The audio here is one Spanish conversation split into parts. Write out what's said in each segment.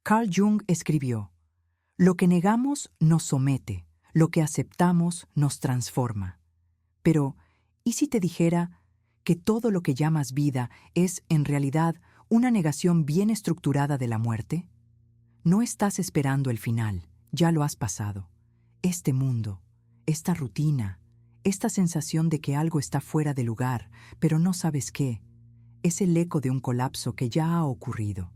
Carl Jung escribió: lo que negamos nos somete, lo que aceptamos nos transforma. Pero, ¿y si te dijera que todo lo que llamas vida es, en realidad, una negación bien estructurada de la muerte? No estás esperando el final, ya lo has pasado. Este mundo, esta rutina, esta sensación de que algo está fuera de lugar, pero no sabes qué, es el eco de un colapso que ya ha ocurrido.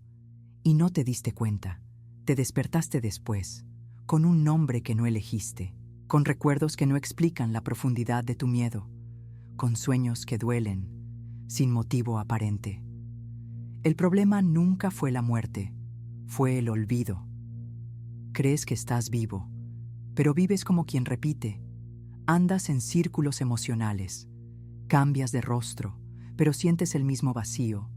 Y no te diste cuenta. Te despertaste después, con un nombre que no elegiste, con recuerdos que no explican la profundidad de tu miedo, con sueños que duelen, sin motivo aparente. El problema nunca fue la muerte, fue el olvido. Crees que estás vivo, pero vives como quien repite. Andas en círculos emocionales, cambias de rostro, pero sientes el mismo vacío.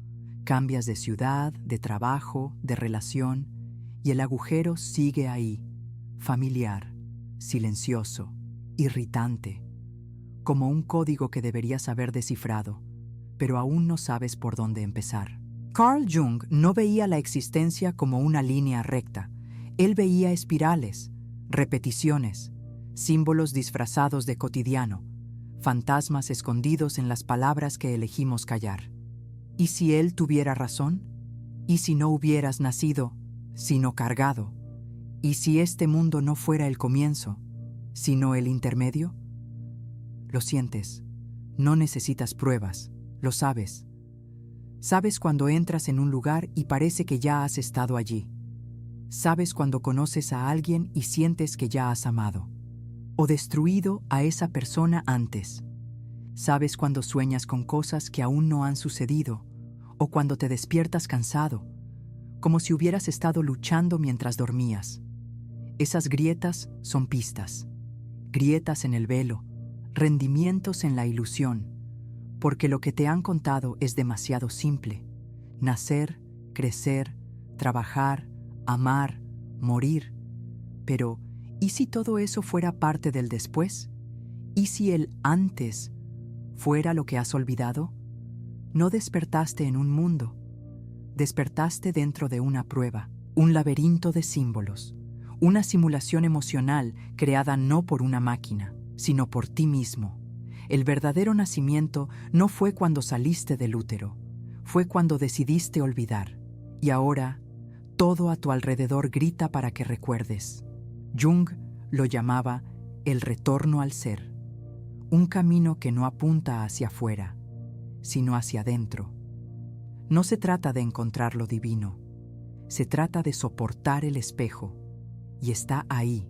Cambias de ciudad, de trabajo, de relación, y el agujero sigue ahí, familiar, silencioso, irritante, como un código que deberías haber descifrado, pero aún no sabes por dónde empezar. Carl Jung no veía la existencia como una línea recta. Él veía espirales, repeticiones, símbolos disfrazados de cotidiano, fantasmas escondidos en las palabras que elegimos callar. ¿Y si él tuviera razón? ¿Y si no hubieras nacido, sino cargado? ¿Y si este mundo no fuera el comienzo, sino el intermedio? Lo sientes, no necesitas pruebas, lo sabes. Sabes cuando entras en un lugar y parece que ya has estado allí. Sabes cuando conoces a alguien y sientes que ya has amado, o destruido a esa persona antes. Sabes cuando sueñas con cosas que aún no han sucedido, o cuando te despiertas cansado, como si hubieras estado luchando mientras dormías. Esas grietas son pistas, grietas en el velo, rendimientos en la ilusión, porque lo que te han contado es demasiado simple. Nacer, crecer, trabajar, amar, morir. Pero, ¿y si todo eso fuera parte del después? ¿Y si el antes fuera lo que has olvidado? No despertaste en un mundo, despertaste dentro de una prueba, un laberinto de símbolos, una simulación emocional creada no por una máquina, sino por ti mismo. El verdadero nacimiento no fue cuando saliste del útero, fue cuando decidiste olvidar. Y ahora, todo a tu alrededor grita para que recuerdes. Jung lo llamaba el retorno al ser, un camino que no apunta hacia afuera, sino hacia adentro. No se trata de encontrar lo divino, se trata de soportar el espejo, y está ahí,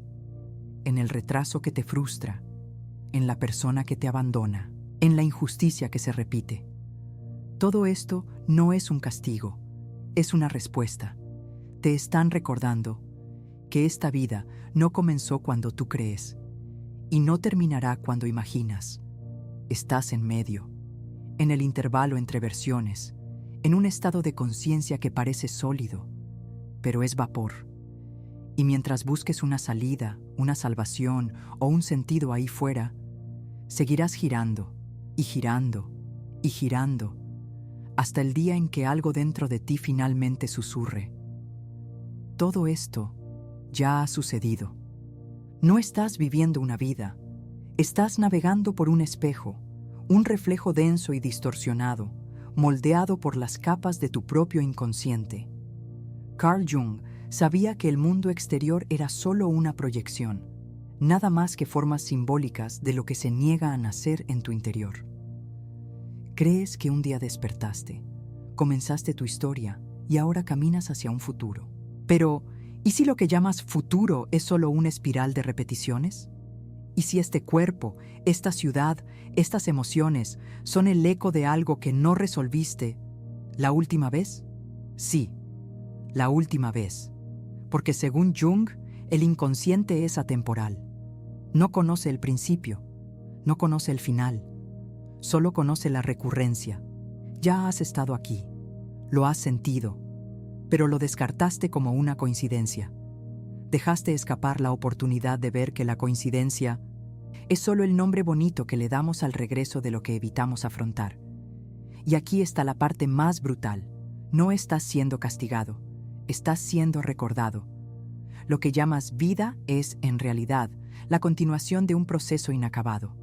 en el retraso que te frustra, en la persona que te abandona, en la injusticia que se repite. Todo esto no es un castigo, es una respuesta. Te están recordando que esta vida no comenzó cuando tú crees, y no terminará cuando imaginas. Estás en medio, en el intervalo entre versiones, en un estado de conciencia que parece sólido, pero es vapor. Y mientras busques una salida, una salvación o un sentido ahí fuera, seguirás girando, y girando, y girando, hasta el día en que algo dentro de ti finalmente susurre: todo esto ya ha sucedido. No estás viviendo una vida, estás navegando por un espejo, un reflejo denso y distorsionado, moldeado por las capas de tu propio inconsciente. Carl Jung sabía que el mundo exterior era solo una proyección, nada más que formas simbólicas de lo que se niega a nacer en tu interior. Crees que un día despertaste, comenzaste tu historia y ahora caminas hacia un futuro. Pero, ¿y si lo que llamas futuro es solo una espiral de repeticiones? ¿Y si este cuerpo, esta ciudad, estas emociones son el eco de algo que no resolviste la última vez? Sí, la última vez. Porque según Jung, el inconsciente es atemporal. No conoce el principio, no conoce el final, solo conoce la recurrencia. Ya has estado aquí, lo has sentido, pero lo descartaste como una coincidencia. Dejaste escapar la oportunidad de ver que la coincidencia es solo el nombre bonito que le damos al regreso de lo que evitamos afrontar. Y aquí está la parte más brutal. No estás siendo castigado, estás siendo recordado. Lo que llamas vida es, en realidad, la continuación de un proceso inacabado,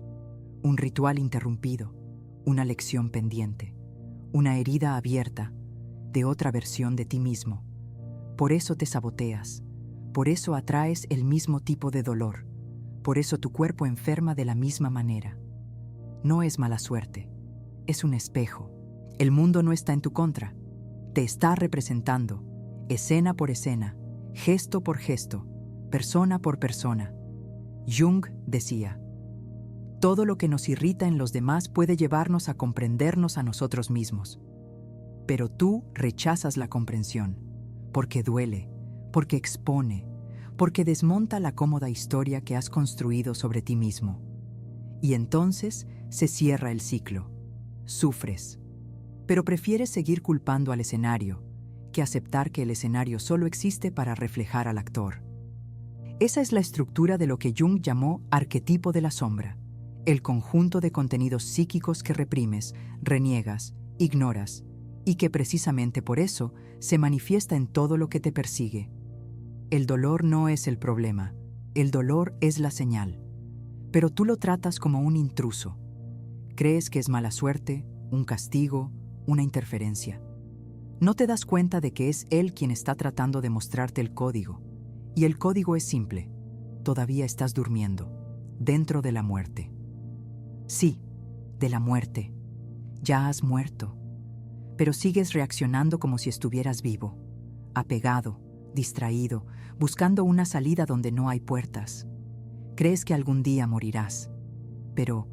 un ritual interrumpido, una lección pendiente, una herida abierta de otra versión de ti mismo. Por eso te saboteas, por eso atraes el mismo tipo de dolor, por eso tu cuerpo enferma de la misma manera. No es mala suerte, es un espejo. El mundo no está en tu contra, te está representando, escena por escena, gesto por gesto, persona por persona. Jung decía, todo lo que nos irrita en los demás puede llevarnos a comprendernos a nosotros mismos. Pero tú rechazas la comprensión, porque duele, porque expone, porque desmonta la cómoda historia que has construido sobre ti mismo. Y entonces se cierra el ciclo. Sufres, pero prefieres seguir culpando al escenario que aceptar que el escenario solo existe para reflejar al actor. Esa es la estructura de lo que Jung llamó arquetipo de la sombra, el conjunto de contenidos psíquicos que reprimes, reniegas, ignoras, y que precisamente por eso se manifiesta en todo lo que te persigue. El dolor no es el problema, el dolor es la señal, pero tú lo tratas como un intruso. Crees que es mala suerte, un castigo, una interferencia. No te das cuenta de que es él quien está tratando de mostrarte el código, y el código es simple. Todavía estás durmiendo, dentro de la muerte. Sí, de la muerte. Ya has muerto, pero sigues reaccionando como si estuvieras vivo, apegado, distraído, buscando una salida donde no hay puertas. Crees que algún día morirás, pero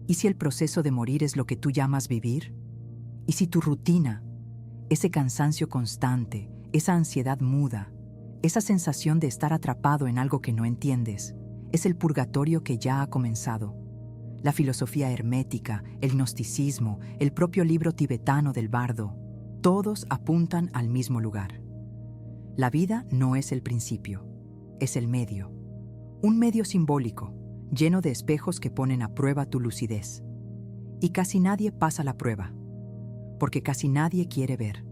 ¿y si el proceso de morir es lo que tú llamas vivir? ¿Y si tu rutina, ese cansancio constante, esa ansiedad muda, esa sensación de estar atrapado en algo que no entiendes, es el purgatorio que ya ha comenzado? La filosofía hermética, el gnosticismo, el propio libro tibetano del bardo, todos apuntan al mismo lugar. La vida no es el principio, es el medio. Un medio simbólico, lleno de espejos que ponen a prueba tu lucidez. Y casi nadie pasa la prueba, porque casi nadie quiere ver.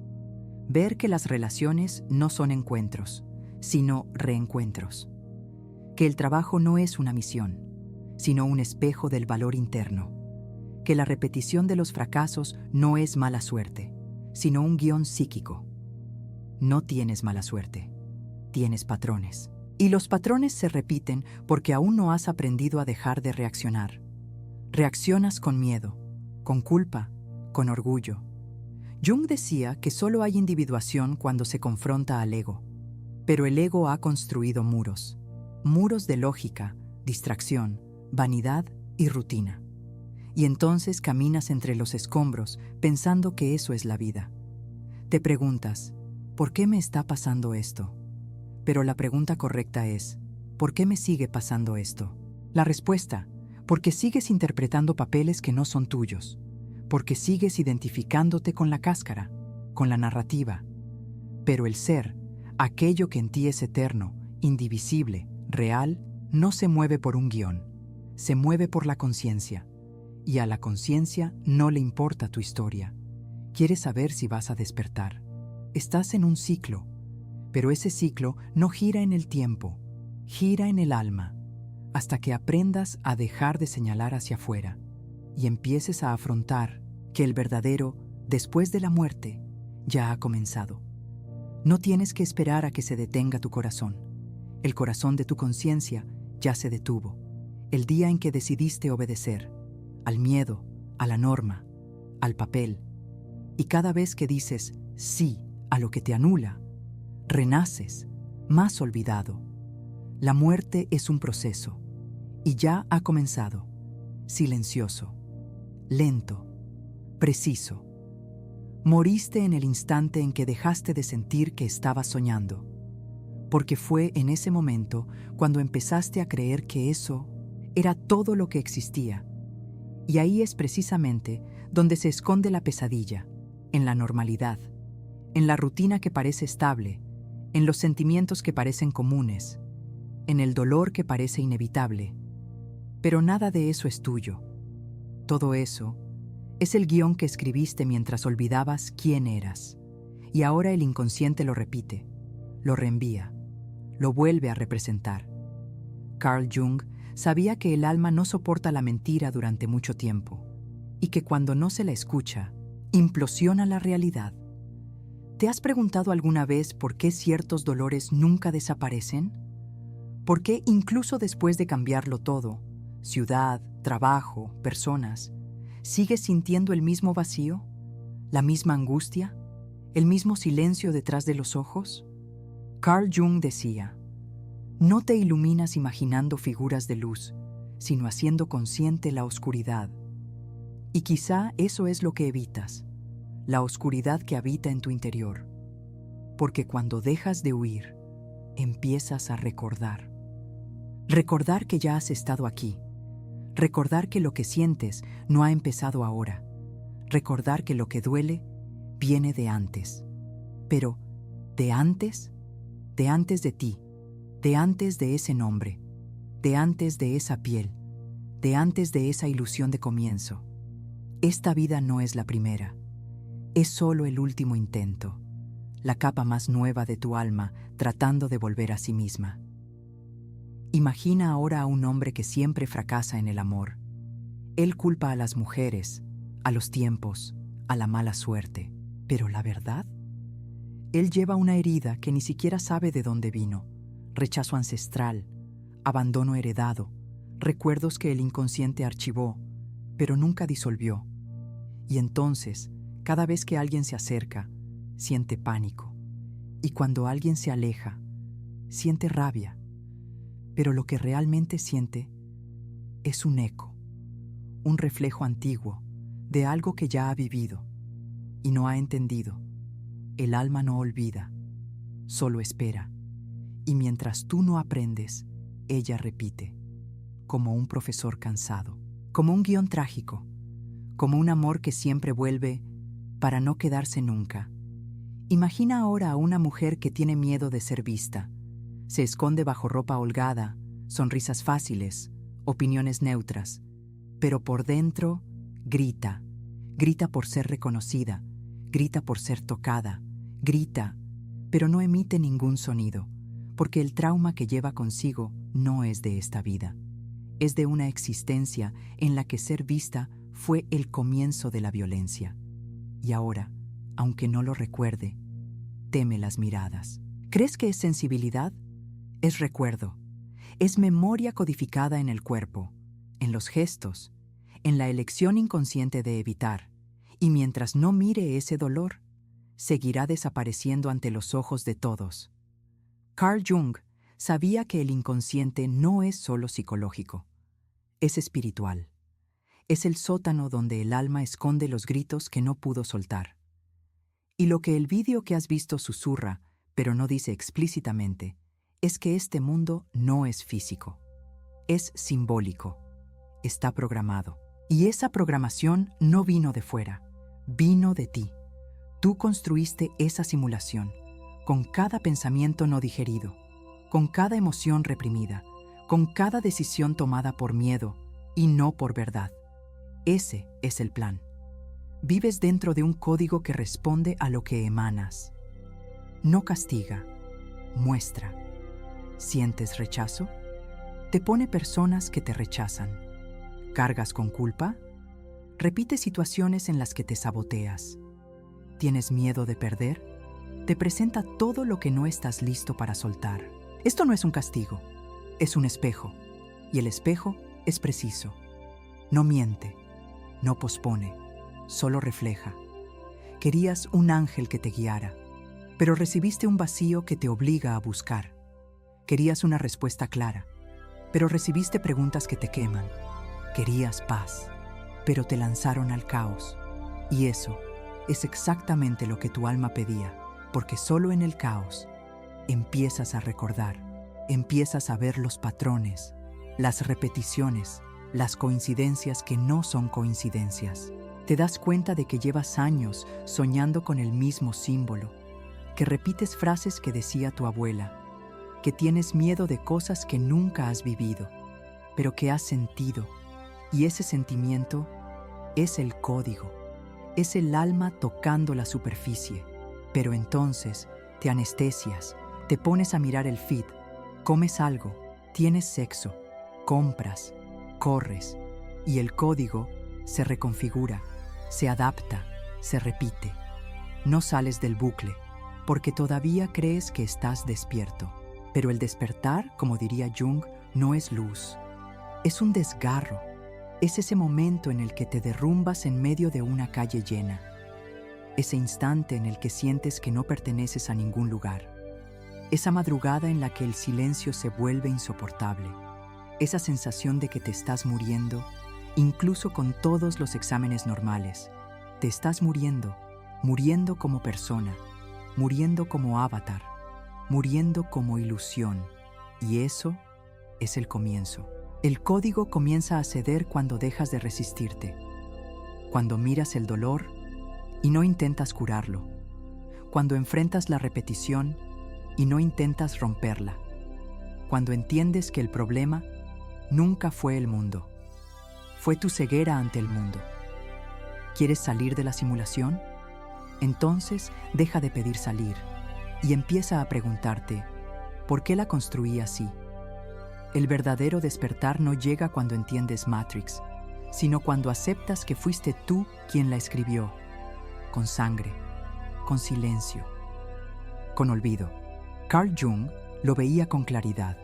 Ver que las relaciones no son encuentros, sino reencuentros. Que el trabajo no es una misión, sino un espejo del valor interno. Que la repetición de los fracasos no es mala suerte, sino un guión psíquico. No tienes mala suerte, tienes patrones. Y los patrones se repiten porque aún no has aprendido a dejar de reaccionar. Reaccionas con miedo, con culpa, con orgullo. Jung decía que solo hay individuación cuando se confronta al ego. Pero el ego ha construido muros. Muros de lógica, distracción, vanidad y rutina. Y entonces caminas entre los escombros pensando que eso es la vida. Te preguntas, ¿por qué me está pasando esto? Pero la pregunta correcta es, ¿por qué me sigue pasando esto? La respuesta, porque sigues interpretando papeles que no son tuyos, porque sigues identificándote con la cáscara, con la narrativa. Pero el ser, aquello que en ti es eterno, indivisible, real, no se mueve por un guión, se mueve por la conciencia. Y a la conciencia no le importa tu historia. Quiere saber si vas a despertar. Estás en un ciclo, pero ese ciclo no gira en el tiempo, gira en el alma, hasta que aprendas a dejar de señalar hacia afuera y empieces a afrontar que el verdadero, después de la muerte, ya ha comenzado. No tienes que esperar a que se detenga tu corazón. El corazón de tu conciencia ya se detuvo, el día en que decidiste obedecer al miedo, a la norma, al papel. Y cada vez que dices sí a lo que te anula, renaces, más olvidado. La muerte es un proceso, y ya ha comenzado, silencioso, lento, preciso. Moriste en el instante en que dejaste de sentir que estabas soñando, porque fue en ese momento cuando empezaste a creer que eso era todo lo que existía. Y ahí es precisamente donde se esconde la pesadilla, en la normalidad, en la rutina que parece estable, en los sentimientos que parecen comunes, en el dolor que parece inevitable. Pero nada de eso es tuyo. Todo eso es el guión que escribiste mientras olvidabas quién eras. Y ahora el inconsciente lo repite, lo reenvía, lo vuelve a representar. Carl Jung sabía que el alma no soporta la mentira durante mucho tiempo y que cuando no se la escucha, implosiona la realidad. ¿Te has preguntado alguna vez por qué ciertos dolores nunca desaparecen? ¿Por qué incluso después de cambiarlo todo, ciudad, trabajo, personas, sigues sintiendo el mismo vacío, la misma angustia, el mismo silencio detrás de los ojos? Carl Jung decía: no te iluminas imaginando figuras de luz, sino haciendo consciente la oscuridad. Y quizá eso es lo que evitas, la oscuridad que habita en tu interior. Porque cuando dejas de huir, empiezas a recordar. Recordar que ya has estado aquí. Recordar que lo que sientes no ha empezado ahora. Recordar que lo que duele viene de antes. Pero, ¿de antes? De antes de ti. De antes de ese nombre, de antes de esa piel, de antes de esa ilusión de comienzo. Esta vida no es la primera, es solo el último intento, la capa más nueva de tu alma tratando de volver a sí misma. Imagina ahora a un hombre que siempre fracasa en el amor. Él culpa a las mujeres, a los tiempos, a la mala suerte. Pero ¿la verdad? Él lleva una herida que ni siquiera sabe de dónde vino. Rechazo ancestral, abandono heredado, recuerdos que el inconsciente archivó, pero nunca disolvió. Y entonces, cada vez que alguien se acerca, siente pánico. Y cuando alguien se aleja, siente rabia. Pero lo que realmente siente es un eco, un reflejo antiguo de algo que ya ha vivido y no ha entendido. El alma no olvida, solo espera. Y mientras tú no aprendes, ella repite, como un profesor cansado, como un guión trágico, como un amor que siempre vuelve para no quedarse nunca. Imagina ahora a una mujer que tiene miedo de ser vista. Se esconde bajo ropa holgada, sonrisas fáciles, opiniones neutras, pero por dentro grita. Grita por ser reconocida, grita por ser tocada, grita, pero no emite ningún sonido. Porque el trauma que lleva consigo no es de esta vida. Es de una existencia en la que ser vista fue el comienzo de la violencia. Y ahora, aunque no lo recuerde, teme las miradas. ¿Crees que es sensibilidad? Es recuerdo. Es memoria codificada en el cuerpo, en los gestos, en la elección inconsciente de evitar. Y mientras no mire ese dolor, seguirá desapareciendo ante los ojos de todos. Carl Jung sabía que el inconsciente no es solo psicológico, es espiritual. Es el sótano donde el alma esconde los gritos que no pudo soltar. Y lo que el vídeo que has visto susurra, pero no dice explícitamente, es que este mundo no es físico, es simbólico, está programado. Y esa programación no vino de fuera, vino de ti. Tú construiste esa simulación, con cada pensamiento no digerido, con cada emoción reprimida, con cada decisión tomada por miedo y no por verdad. Ese es el plan. Vives dentro de un código que responde a lo que emanas. No castiga, muestra. ¿Sientes rechazo? Te pone personas que te rechazan. ¿Cargas con culpa? Repite situaciones en las que te saboteas. ¿Tienes miedo de perder? Te presenta todo lo que no estás listo para soltar. Esto no es un castigo, es un espejo. Y el espejo es preciso. No miente, no pospone, solo refleja. Querías un ángel que te guiara, pero recibiste un vacío que te obliga a buscar. Querías una respuesta clara, pero recibiste preguntas que te queman. Querías paz, pero te lanzaron al caos. Y eso es exactamente lo que tu alma pedía. Porque solo en el caos empiezas a recordar, empiezas a ver los patrones, las repeticiones, las coincidencias que no son coincidencias. Te das cuenta de que llevas años soñando con el mismo símbolo, que repites frases que decía tu abuela, que tienes miedo de cosas que nunca has vivido, pero que has sentido. Y ese sentimiento es el código, es el alma tocando la superficie. Pero entonces te anestesias, Te pones a mirar el feed, comes algo, tienes sexo, compras, corres, y el código se reconfigura, se adapta, se repite. No sales del bucle, porque todavía crees que estás despierto. Pero el despertar, como diría Jung, no es luz. Es un desgarro. Es ese momento en el que te derrumbas en medio de una calle llena. Ese instante en el que sientes que no perteneces a ningún lugar. Esa madrugada en la que el silencio se vuelve insoportable. Esa sensación de que te estás muriendo, incluso con todos los exámenes normales. Te estás muriendo, muriendo como persona, muriendo como avatar, muriendo como ilusión. Y eso es el comienzo. El código comienza a ceder cuando dejas de resistirte, cuando miras el dolor y no intentas curarlo, cuando enfrentas la repetición y no intentas romperla, cuando entiendes que el problema nunca fue el mundo, fue tu ceguera ante el mundo. ¿Quieres salir de la simulación? Entonces deja de pedir salir y empieza a preguntarte, ¿por qué la construí así? El verdadero despertar no llega cuando entiendes Matrix, sino cuando aceptas que fuiste tú quien la escribió, con sangre, con silencio, con olvido. Carl Jung lo veía con claridad.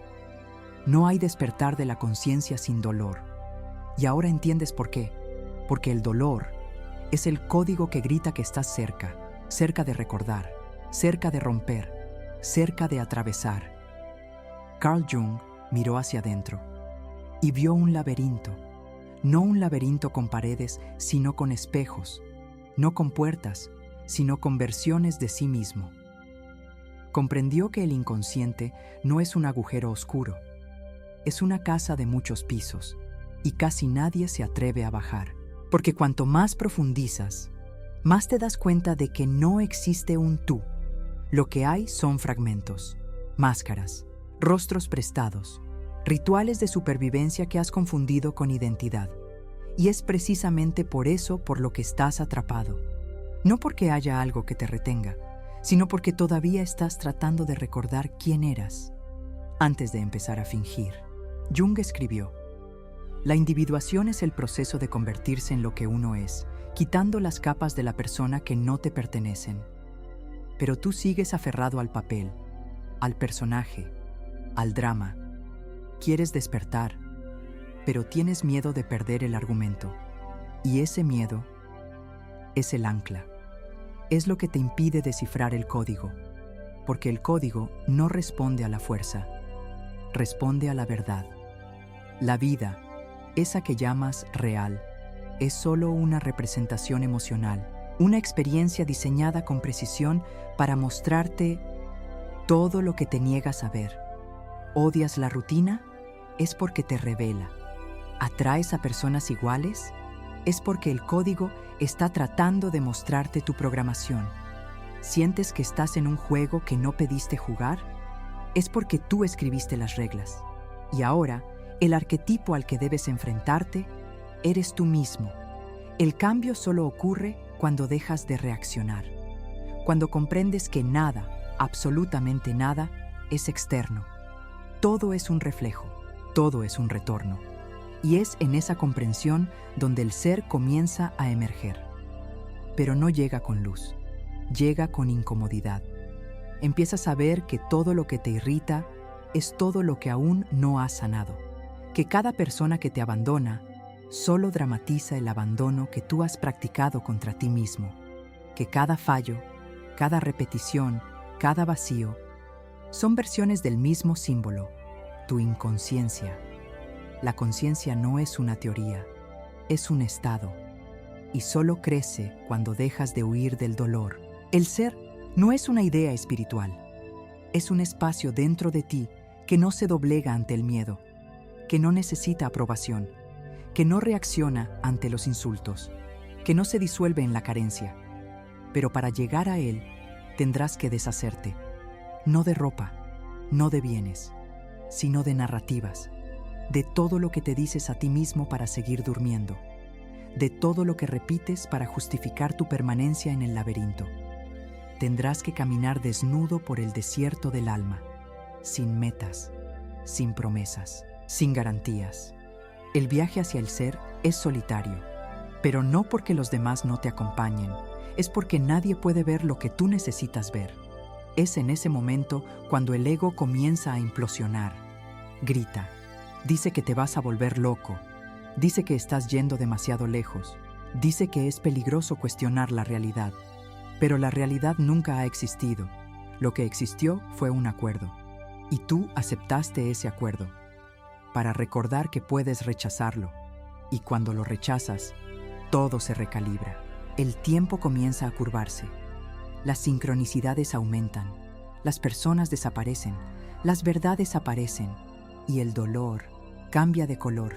No hay despertar de la conciencia sin dolor. Y ahora entiendes por qué. Porque el dolor es el código que grita que estás cerca, cerca de recordar, cerca de romper, cerca de atravesar. Carl Jung miró hacia adentro y vio un laberinto, no un laberinto con paredes, sino con espejos, no con puertas, sino con versiones de sí mismo. Comprendió que el inconsciente no es un agujero oscuro, es una casa de muchos pisos y casi nadie se atreve a bajar, porque cuanto más profundizas, más te das cuenta de que no existe un tú. Lo que hay son fragmentos, máscaras, rostros prestados, rituales de supervivencia que has confundido con identidad. Y es precisamente por eso por lo que estás atrapado. No porque haya algo que te retenga, sino porque todavía estás tratando de recordar quién eras antes de empezar a fingir. Jung escribió: la individuación es el proceso de convertirse en lo que uno es, quitando las capas de la persona que no te pertenecen. Pero tú sigues aferrado al papel, al personaje, al drama. Quieres despertar, pero tienes miedo de perder el argumento. Y ese miedo es el ancla. Es lo que te impide descifrar el código, porque el código no responde a la fuerza, responde a la verdad. La vida, esa que llamas real, es solo una representación emocional, una experiencia diseñada con precisión para mostrarte todo lo que te niegas a ver. ¿Odias la rutina? Es porque te revela. ¿Atraes a personas iguales? Es porque el código está tratando de mostrarte tu programación. ¿Sientes que estás en un juego que no pediste jugar? Es porque tú escribiste las reglas. Y ahora, el arquetipo al que debes enfrentarte eres tú mismo. El cambio solo ocurre cuando dejas de reaccionar, cuando comprendes que nada, absolutamente nada, es externo. Todo es un reflejo, todo es un retorno. Y es en esa comprensión donde el ser comienza a emerger. Pero no llega con luz, llega con incomodidad. Empiezas a ver que todo lo que te irrita es todo lo que aún no has sanado. Que cada persona que te abandona solo dramatiza el abandono que tú has practicado contra ti mismo. Que cada fallo, cada repetición, cada vacío, son versiones del mismo símbolo, tu inconsciencia. La conciencia no es una teoría, es un estado, y solo crece cuando dejas de huir del dolor. El ser no es una idea espiritual, es un espacio dentro de ti que no se doblega ante el miedo, que no necesita aprobación, que no reacciona ante los insultos, que no se disuelve en la carencia. Pero para llegar a él, tendrás que deshacerte, no de ropa, no de bienes, sino de narrativas, de todo lo que te dices a ti mismo para seguir durmiendo, de todo lo que repites para justificar tu permanencia en el laberinto. tendrás que caminar desnudo por el desierto del alma, sin metas, sin promesas, sin garantías. El viaje hacia el ser es solitario, pero no porque los demás no te acompañen, es porque nadie puede ver lo que tú necesitas ver. Es en ese momento cuando el ego comienza a implosionar. Grita, dice que te vas a volver loco, dice que estás yendo demasiado lejos, dice que es peligroso cuestionar la realidad. Pero la realidad nunca ha existido. Lo que existió fue un acuerdo. Y tú aceptaste ese acuerdo para recordar que puedes rechazarlo. Y cuando lo rechazas, todo se recalibra. El tiempo comienza a curvarse. Las sincronicidades aumentan. Las personas desaparecen. Las verdades aparecen. Y el dolor cambia de color.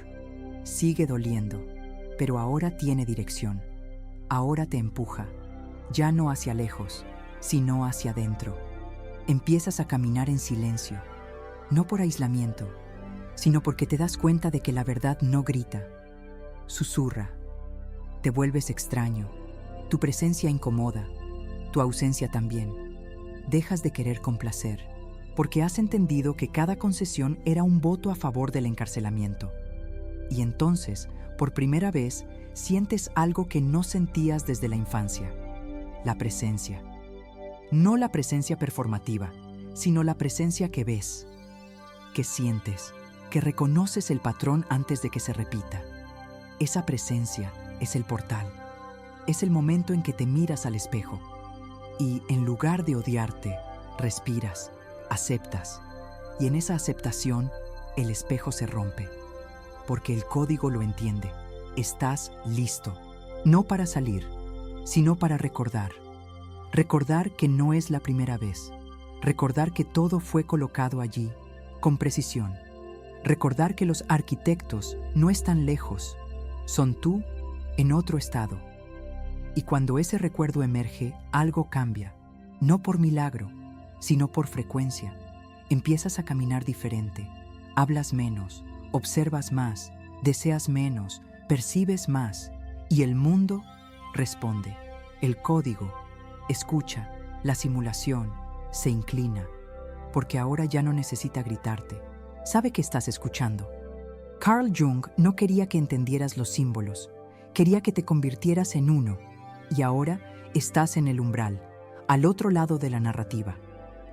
Sigue doliendo, pero ahora tiene dirección. Ahora te empuja. Ya no hacia lejos, sino hacia adentro. Empiezas a caminar en silencio, no por aislamiento, sino porque te das cuenta de que la verdad no grita, susurra. Te vuelves extraño, tu presencia incomoda, tu ausencia también. Dejas de querer complacer, porque has entendido que cada concesión era un voto a favor del encarcelamiento. Y entonces, por primera vez, sientes algo que no sentías desde la infancia. La presencia. No la presencia performativa, sino la presencia que ves, que sientes, que reconoces el patrón antes de que se repita. Esa presencia es el portal. Es el momento en que te miras al espejo y, en lugar de odiarte, respiras, aceptas. Y en esa aceptación, el espejo se rompe, porque el código lo entiende. Estás listo, no para salir, sino para recordar. Recordar que no es la primera vez. Recordar que todo fue colocado allí, con precisión. Recordar que los arquitectos no están lejos, son tú en otro estado. Y cuando ese recuerdo emerge, algo cambia, no por milagro, sino por frecuencia. Empiezas a caminar diferente, hablas menos, observas más, deseas menos, percibes más, y el mundo responde. El código escucha, la simulación se inclina, porque ahora ya no necesita gritarte. Sabe que estás escuchando. Carl Jung no quería que entendieras los símbolos, quería que te convirtieras en uno, y ahora estás en el umbral, al otro lado de la narrativa,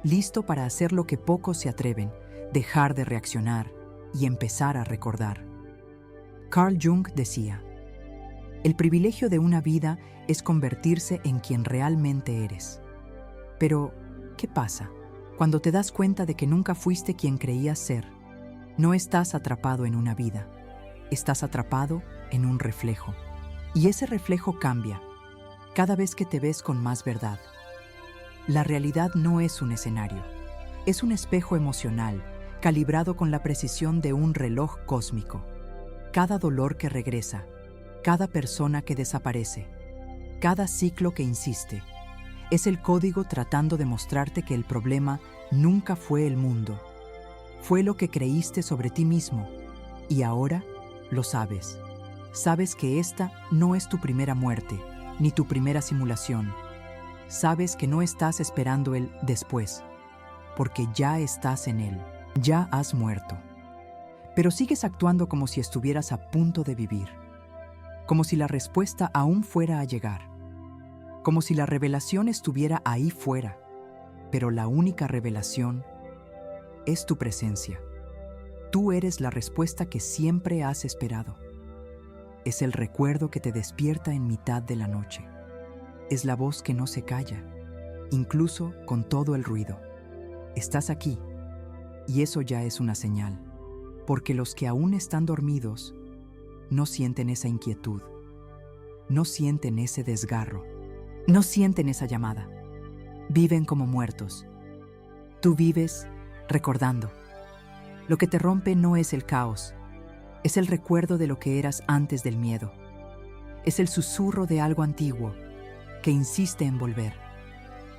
listo para hacer lo que pocos se atreven, dejar de reaccionar y empezar a recordar. Carl Jung decía: el privilegio de una vida es convertirse en quien realmente eres. Pero, ¿qué pasa cuando te das cuenta de que nunca fuiste quien creías ser? No estás atrapado en una vida, estás atrapado en un reflejo. Y ese reflejo cambia cada vez que te ves con más verdad. La realidad no es un escenario, es un espejo emocional, calibrado con la precisión de un reloj cósmico. Cada dolor que regresa, cada persona que desaparece, cada ciclo que insiste, es el código tratando de mostrarte que el problema nunca fue el mundo. Fue lo que creíste sobre ti mismo, y ahora lo sabes. Sabes que esta no es tu primera muerte, ni tu primera simulación. Sabes que no estás esperando el después, porque ya estás en él, ya has muerto. Pero sigues actuando como si estuvieras a punto de vivir, como si la respuesta aún fuera a llegar, como si la revelación estuviera ahí fuera, pero la única revelación es tu presencia. Tú eres la respuesta que siempre has esperado. Es el recuerdo que te despierta en mitad de la noche. Es la voz que no se calla, incluso con todo el ruido. Estás aquí, y eso ya es una señal, porque los que aún están dormidos no sienten esa inquietud, no sienten ese desgarro, no sienten esa llamada. Viven como muertos. Tú vives recordando. Lo que te rompe no es el caos, es el recuerdo de lo que eras antes del miedo. Es el susurro de algo antiguo que insiste en volver.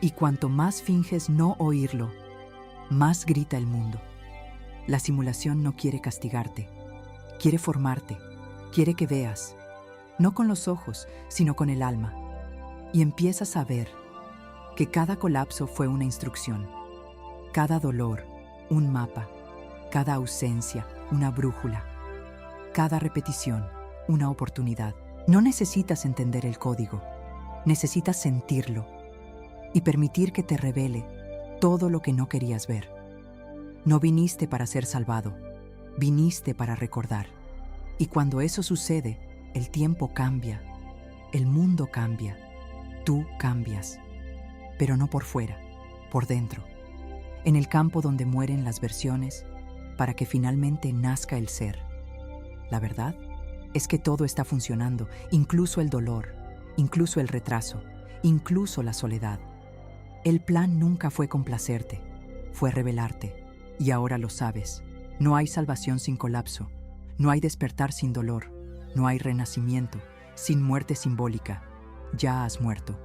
Y cuanto más finges no oírlo, más grita el mundo. La simulación no quiere castigarte, quiere formarte, quiere que veas, no con los ojos, sino con el alma. Y empiezas a ver que cada colapso fue una instrucción, cada dolor, un mapa, cada ausencia, una brújula, cada repetición, una oportunidad. No necesitas entender el código, necesitas sentirlo y permitir que te revele todo lo que no querías ver. No viniste para ser salvado, viniste para recordar. Y cuando eso sucede, el tiempo cambia, el mundo cambia, tú cambias, pero no por fuera, por dentro, en el campo donde mueren las versiones, para que finalmente nazca el ser. La verdad es que todo está funcionando, incluso el dolor, incluso el retraso, incluso la soledad. El plan nunca fue complacerte, fue revelarte, y ahora lo sabes. No hay salvación sin colapso, no hay despertar sin dolor, no hay renacimiento sin muerte simbólica. Ya has muerto.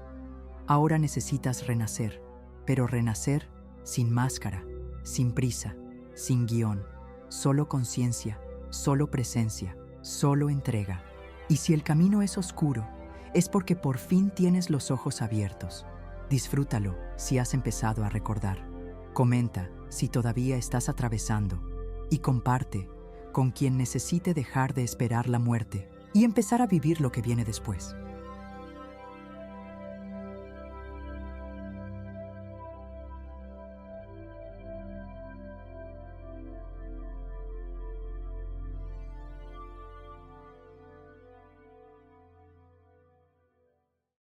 Ahora necesitas renacer, pero renacer sin máscara, sin prisa, sin guión, solo conciencia, solo presencia, solo entrega. Y si el camino es oscuro, es porque por fin tienes los ojos abiertos. Disfrútalo si has empezado a recordar. Comenta si todavía estás atravesando y comparte con quien necesite dejar de esperar la muerte y empezar a vivir lo que viene después.